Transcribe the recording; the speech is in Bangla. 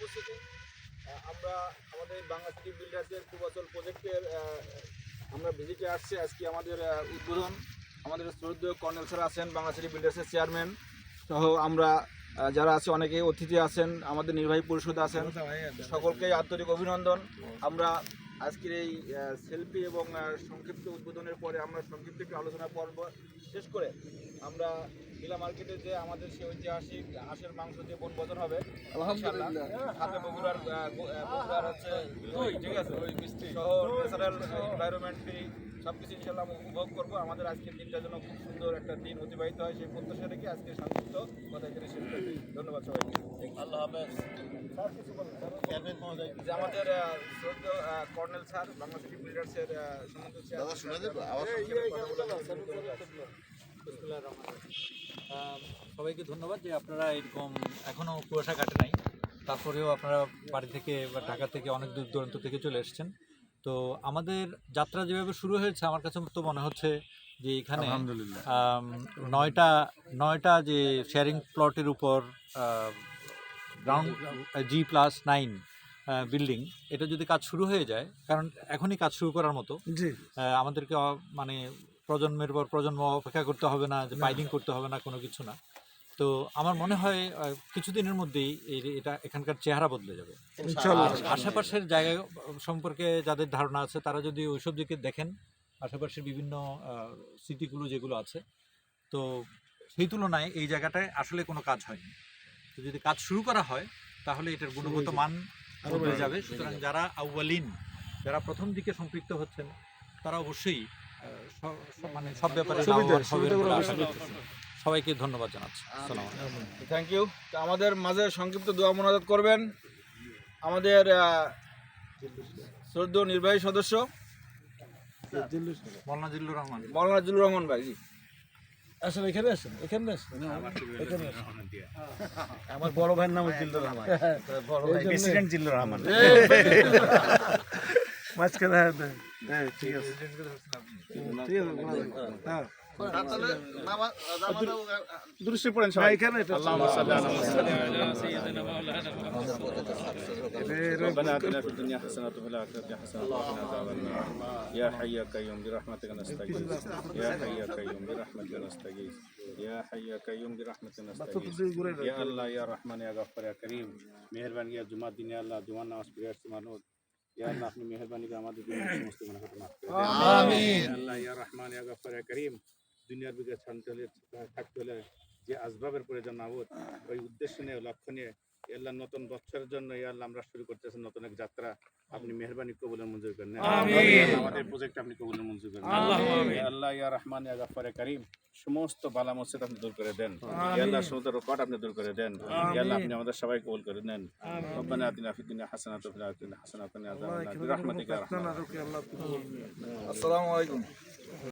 উপস্থিতি। আমরা আমাদের বাংলা সিটি বিল্ডার্সের পূর্বাচল প্রজেক্টের আমরা ভিজিটে আসছি। আজকে আমাদের উদ্বোধন। আমাদের শ্রদ্ধেয় কর্নেল স্যার আছেন, বাংলা সিটি বিল্ডার্সের চেয়ারম্যান সহ আমরা যারা আছে অনেকে অতিথি আছেন, আমাদের নির্বাহী পরিষদ আছেন, সকলকেই আন্তরিক অভিনন্দন। আমরা আজকের এই সেলফি এবং সংক্ষিপ্ত উদ্বোধনের পরে আমরা সংক্ষিপ্ত একটু আলোচনা পর্ব শেষ করে আমরা নীলা মার্কেটে যে আমাদের সেই ঐতিহাসিক হাঁসের মাংস যে বনভোজন হবে আলহামদুলিল্লাহ, সাথে বগুড়ার হচ্ছে ঠিক আছে সহ ন্যাচারাল এনভায়রনমেন্টটি সব কিছু ইনশাল্লাহ উপভোগ করবো। আমাদের আজকের দিনটার জন্য খুব সুন্দর একটা দিন অতিবাহিত হয়, সেই প্রত্যাশা রেখে আজকে সংক্ষিপ্ত কথা এখানে শেষ করছি। ধন্যবাদ সবাইকে। আল্লাহ হাফেজ। যে আমাদের শ্রদ্ধেয় কর্নেল স্যার, বাংলা সিটি বিল্ডার্সের সবাইকে ধন্যবাদ যে আপনারা এরকম এখনও কুয়াশা কাটে নাই, তারপরেও আপনারা বাড়ি থেকে বা ঢাকা থেকে অনেক দূর দূরান্ত থেকে চলে এসেছেন। তো আমাদের যাত্রা যেভাবে শুরু হয়েছে আমার কাছে তো মনে হচ্ছে যে এখানে 9টা যে শেয়ারিং প্লটের উপর গ্রাউন্ড G+9 বিল্ডিং, এটা যদি কাজ শুরু হয়ে যায়, কারণ এখনই কাজ শুরু করার মতো, আমাদেরকে মানে প্রজন্মের পর প্রজন্ম অপেক্ষা করতে হবে না, যে পাইলিং করতে হবে না, কোনো কিছু না। তো আমার মনে হয় কিছুদিনের মধ্যেই এটা এখানকার চেহারা বদলে যাবে। আশেপাশের জায়গা সম্পর্কে যাদের ধারণা আছে তারা যদি ওইসব দিকে দেখেন, আশেপাশের বিভিন্ন সিটিগুলো যেগুলো আছে, তো সেই তুলনায় এই জায়গাটায় আসলে কোনো কাজ হয়নি। তো যদি কাজ শুরু করা হয় তাহলে এটার গুণগত মান বদলে যাবে। সুতরাং যারা আউয়ালিন, যারা প্রথম দিকে সম্পৃক্ত হচ্ছেন, তারা অবশ্যই মানে সব ব্যাপারে সবাইকে ধন্যবাদ জানাচ্ছি। Thank you. আমাদের মাঝে সংক্ষিপ্ত দোয়া মোনাজাত করবেন আমাদের শ্রদ্ধেয় নির্বাহী সদস্য মৌলানা জিল্লুর রহমান ভাই। জি আসেন, এখানে আসেন, এখানে আসেন, এখানে আসেন। আমার বড় ভাইয়ের নাম জিল্লুর রহমান, বড় ভাই প্রেসিডেন্ট জিল্লুর রহমান। মাঝখানে ঠিক আছে, ঠিক আছে। দৃষ্টি পড়েন সবাই এখানে। ربنا آتنا في الدنيا حسنة وفي الآخرة حسنة وقنا عذاب النار يا حي يا قيوم برحمتك نستغيث يا حي يا قيوم برحمتك نستغيث يا حي يا قيوم برحمتك نستغيث يا الله يا رحمن يا غفار يا كريم মেহেরবানি يا জুমার দিন يا الله জুমার নামাজ পড়ে মানত يا الله আপনি মেহেরবানি করে আমাদের দুনিয়ার সমস্ত গুনাহ মাফ করে দেন আমিন। আল্লাহ ইয়া রহমান ইয়া গফফার ইয়া করিম, দুনিয়ার বুকে শান্তি হলে থাকতে হলে যে আসবাবের প্রয়োজন আবদ, ওই উদ্দেশ্য নিয়ে লক্ষ্য নিয়ে আল্লাহ নতুন বছরের জন্য আল্লাহ আমরা শুরু করতেছি নতুন এক যাত্রা। আপনি মেহেরবানি কবুলের মঞ্জুর করেন, আমাদের প্রজেক্ট আপনি কবুলের মঞ্জুর করেন আল্লাহ ইয়া রহমান ইয়া গফফার ইয়া করিম। সমস্ত বালা মুসিবত আপনি দূর করে দেন আল্লাহ, সমস্ত রোকট আপনি দূর করে দেন আল্লাহ, আপনি আমাদের সবাই কবুল করে নেন। রব্বানা আতিনা ফিদ দুনিয়া হাসানাতাও ওয়া ফিল আখিরাতি হাসানাতাও ওয়া কিনা আযাবান্নার বিরহমাতিকা ইয়া রাহমান। আসসালামু আলাইকুম।